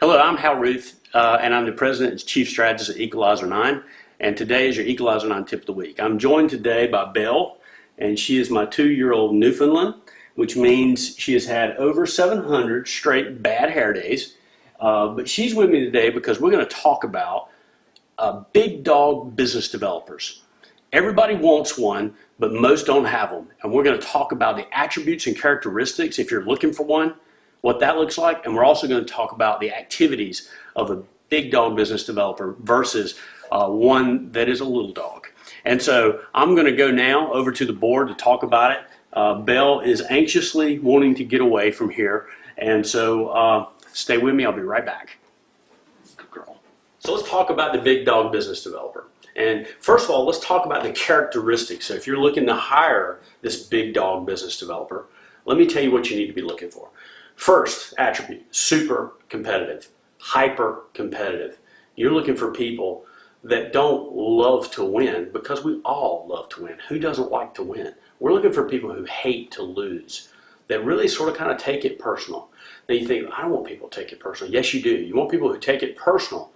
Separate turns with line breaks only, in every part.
Hello, I'm Hal Ruth, and I'm the President and Chief Strategist at Equalizer9, and today is your Equalizer9 Tip of the Week. I'm joined today by Belle, and she is my 2-year-old Newfoundland, which means she has had over 700 straight bad hair days, but she's with me today because we're going to talk about big dog business developers. Everybody wants one, but most don't have them, and we're going to talk about the attributes and characteristics if you're looking for one, what that looks like, and we're also going to talk about the activities of a big dog business developer versus one that is a little dog. And so I'm going to go now over to the board to talk about it. Belle is anxiously wanting to get away from here, and so stay with me. I'll be right back. Good girl. So let's talk about the big dog business developer. And first of all, let's talk about the characteristics. So if you're looking to hire this big dog business developer, let me tell you what you need to be looking for. First attribute, super competitive, hyper competitive. You're looking for people that don't love to win, because we all love to win. Who doesn't like to win? We're looking for people who hate to lose, that really sort of kind of take it personal. Now you think, I don't want people to take it personal. Yes, you do. You want people who take it personal,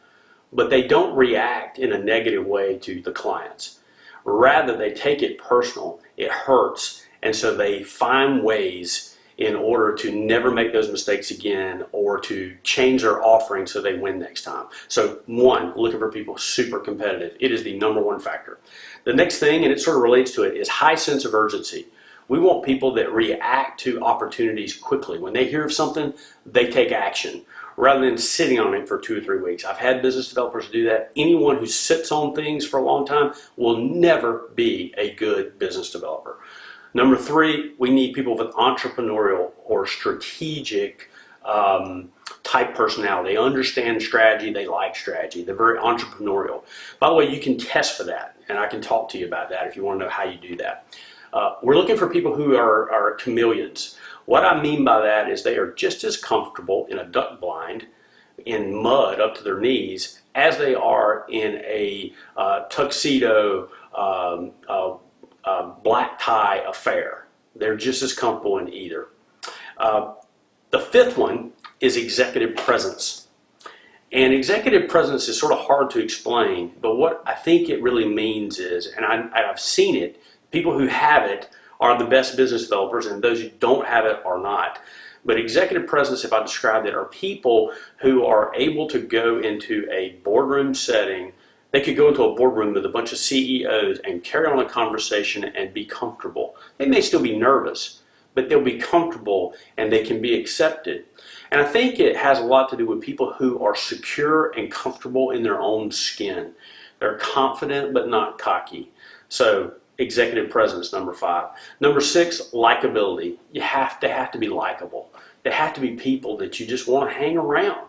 but they don't react in a negative way to the clients. Rather, they take it personal. It hurts, and so they find ways in order to never make those mistakes again or to change their offering so they win next time. So one, looking for people super competitive. It is the #1 factor. The next thing, and it sort of relates to it, is high sense of urgency. We want people that react to opportunities quickly. When they hear of something, they take action rather than sitting on it for 2 or 3 weeks. I've had business developers do that. Anyone who sits on things for a long time will never be a good business developer. Number 3, we need people with entrepreneurial or strategic type personality. They understand strategy, they like strategy, they're very entrepreneurial. By the way, you can test for that, and I can talk to you about that if you want to know how you do that. We're looking for people who are chameleons. What I mean by that is they are just as comfortable in a duck blind, in mud up to their knees, as they are in a tuxedo, black tie affair. They're just as comfortable in either. The 5th one is executive presence. And executive presence is sort of hard to explain, but what I think it really means is, and I've seen it, people who have it are the best business developers, and those who don't have it are not. But executive presence, if I described it, are people who are able to go into a boardroom setting. They could go into a boardroom with a bunch of CEOs and carry on a conversation and be comfortable. They may still be nervous, but they'll be comfortable and they can be accepted. And I think it has a lot to do with people who are secure and comfortable in their own skin. They're confident but not cocky. So executive presence, number 5. Number 6, likability. You have to be likable. They have to be people that you just want to hang around.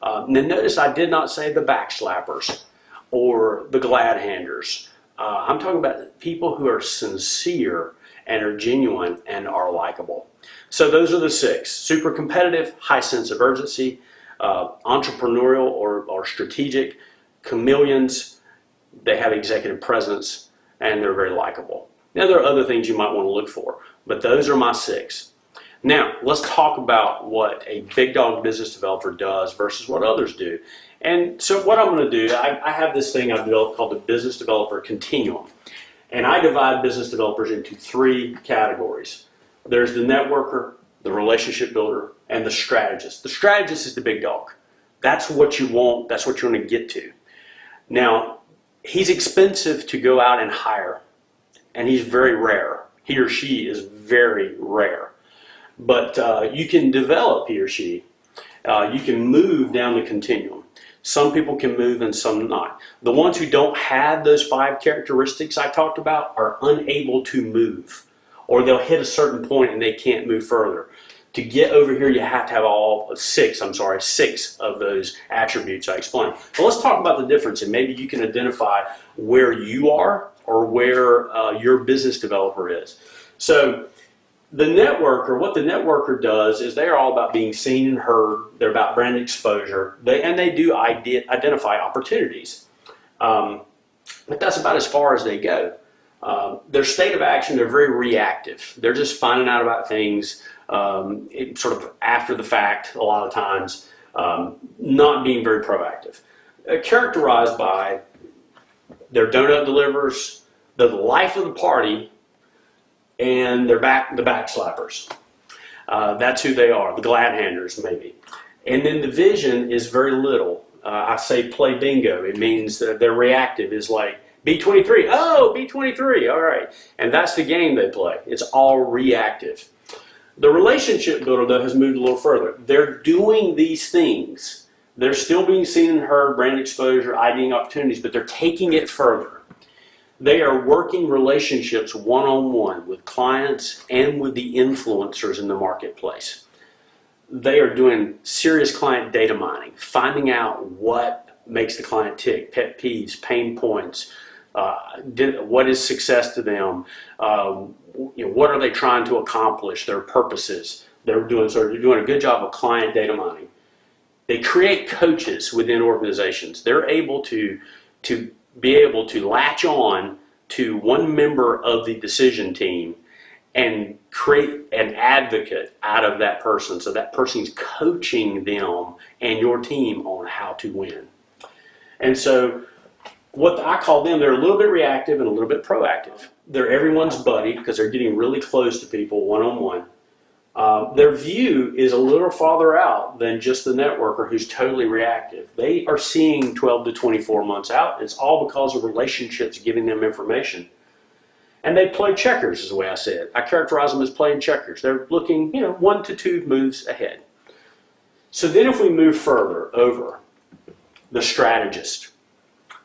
Now notice I did not say the backslappers or the glad handers. I'm talking about people who are sincere and are genuine and are likable. So those are the 6. Super competitive, high sense of urgency, entrepreneurial or strategic, chameleons, they have executive presence, and they're very likable. Now there are other things you might want to look for, but those are my 6. Now let's talk about what a big dog business developer does versus what others do. And so what I'm going to do, I have this thing I've developed called the Business Developer Continuum. And I divide business developers into 3 categories. There's the networker, the relationship builder, and the strategist. The strategist is the big dog. That's what you want. That's what you're going to get to. Now, he's expensive to go out and hire, and he's very rare. He or she is very rare. But you can develop he or she. You can move down the continuum. Some people can move and some not. The ones who don't have those 5 characteristics I talked about are unable to move, or they'll hit a certain point and they can't move further. To get over here, you have to have 6 of those attributes I explained. But let's talk about the difference, and maybe you can identify where you are or where your business developer is. So the networker, what the networker does is they're all about being seen and heard. They're about brand exposure. They do identify opportunities. But that's about as far as they go. Their state of action, they're very reactive. They're just finding out about things sort of after the fact a lot of times. not being very proactive. Characterized by their donut delivers, they're the life of the party, and they're the backslappers. That's who they are, the glad handers maybe. And then the vision is very little. I say play bingo. It means that they're reactive. Is like B23. Oh, B23. All right. And that's the game they play. It's all reactive. The relationship builder, though, has moved a little further. They're doing these things. They're still being seen and heard, brand exposure, IDing opportunities, but they're taking it further. They are working relationships one-on-one with clients and with the influencers in the marketplace. They are doing serious client data mining, finding out what makes the client tick, pet peeves, pain points, what is success to them, what are they trying to accomplish, their purposes. They're doing a good job of client data mining. They create coaches within organizations. They're able to be able to latch on to one member of the decision team and create an advocate out of that person. So that person's coaching them and your team on how to win. And so what I call them, they're a little bit reactive and a little bit proactive. They're everyone's buddy because they're getting really close to people one-on-one. Their view is a little farther out than just the networker who's totally reactive. They are seeing 12 to 24 months out. It's all because of relationships giving them information. And they play checkers is the way I say it. I characterize them as playing checkers. They're looking, 1 to 2 moves ahead. So then if we move further over, the strategist.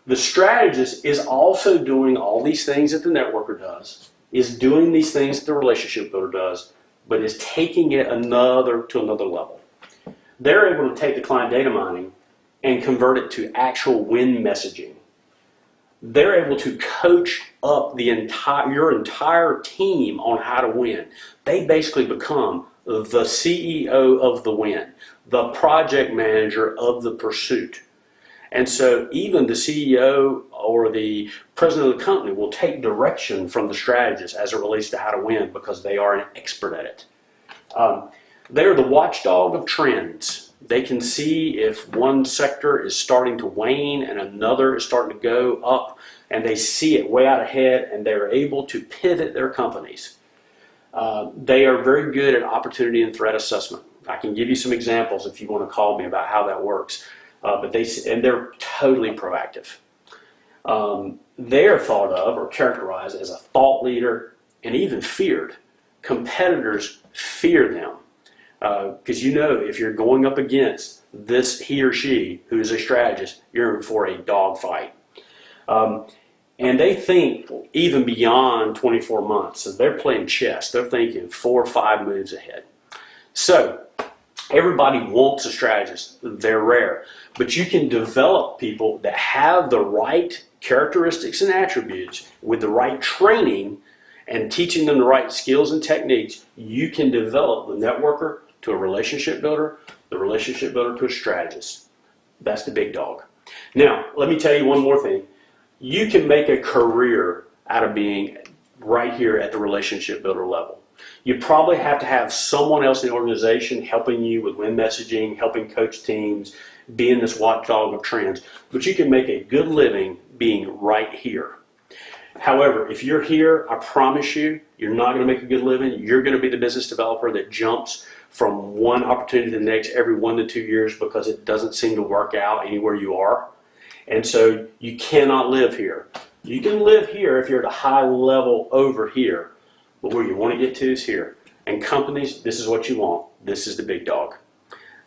The strategist is also doing all these things that the networker does, is doing these things that the relationship builder does, but is taking it to another level. They're able to take the client data mining and convert it to actual win messaging. They're able to coach up your entire team on how to win. They basically become the CEO of the win, the project manager of the pursuit. And so even the CEO or the president of the company will take direction from the strategist as it relates to how to win because they are an expert at it. They're the watchdog of trends. They can see if one sector is starting to wane and another is starting to go up, and they see it way out ahead, and they're able to pivot their companies. They are very good at opportunity and threat assessment. I can give you some examples if you want to call me about how that works. But they're totally proactive. They're thought of or characterized as a thought leader and even feared. Competitors fear them because if you're going up against he or she who is a strategist, you're in for a dogfight. And they think even beyond 24 months. So they're playing chess. They're thinking 4 or 5 moves ahead. So everybody wants a strategist. They're rare. But you can develop people that have the right characteristics and attributes with the right training and teaching them the right skills and techniques. You can develop the networker to a relationship builder, the relationship builder to a strategist. That's the big dog. Now, let me tell you one more thing. You can make a career out of being right here at the relationship builder level. You probably have to have someone else in the organization helping you with win messaging, helping coach teams, being this watchdog of trends. But you can make a good living being right here. However, if you're here, I promise you, you're not going to make a good living. You're going to be the business developer that jumps from one opportunity to the next every 1 to 2 years because it doesn't seem to work out anywhere you are. And so you cannot live here. You can live here if you're at a high level over here. But where you want to get to is here. And companies, this is what you want. This is the big dog.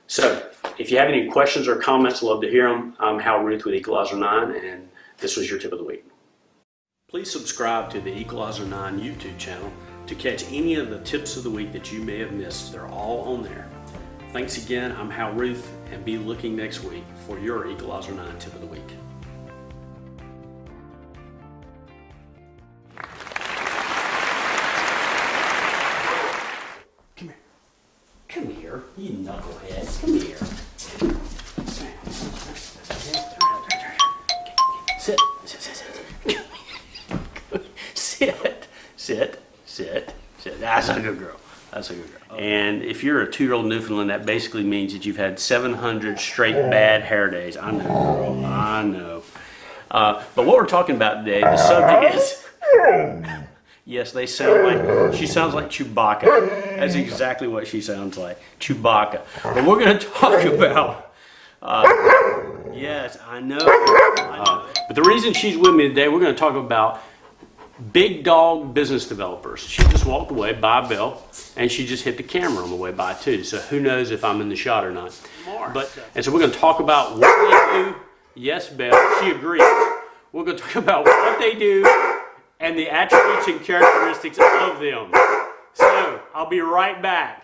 So if you have any questions or comments, I'd love to hear them. I'm Hal Ruth with Equalizer9, and this was your tip of the week. Please subscribe to the Equalizer9 YouTube channel to catch any of the tips of the week that you may have missed. They're all on there. Thanks again. I'm Hal Ruth, and be looking next week for your Equalizer9 tip of the week. Come here, you knucklehead. Come here. Sit. Sit. Sit. That's a good girl.
That's a good girl.
And if you're a 2-year-old Newfoundland, that basically means that you've had 700 straight bad hair days. I know, girl. I know. But what we're talking about today, the subject is... Yes, they sound like... She sounds like Chewbacca. That's exactly what she sounds like. Chewbacca. But we're going to talk about... yes, I know. But the reason she's with me today, we're going to talk about big dog business developers. She just walked away, bye Belle, and she just hit the camera on the way by too. So who knows if I'm in the shot or not. And so we're going to talk about what they do. Yes, Belle, she agrees. We're going to talk about what they do and the attributes and characteristics of them. So I'll be right back.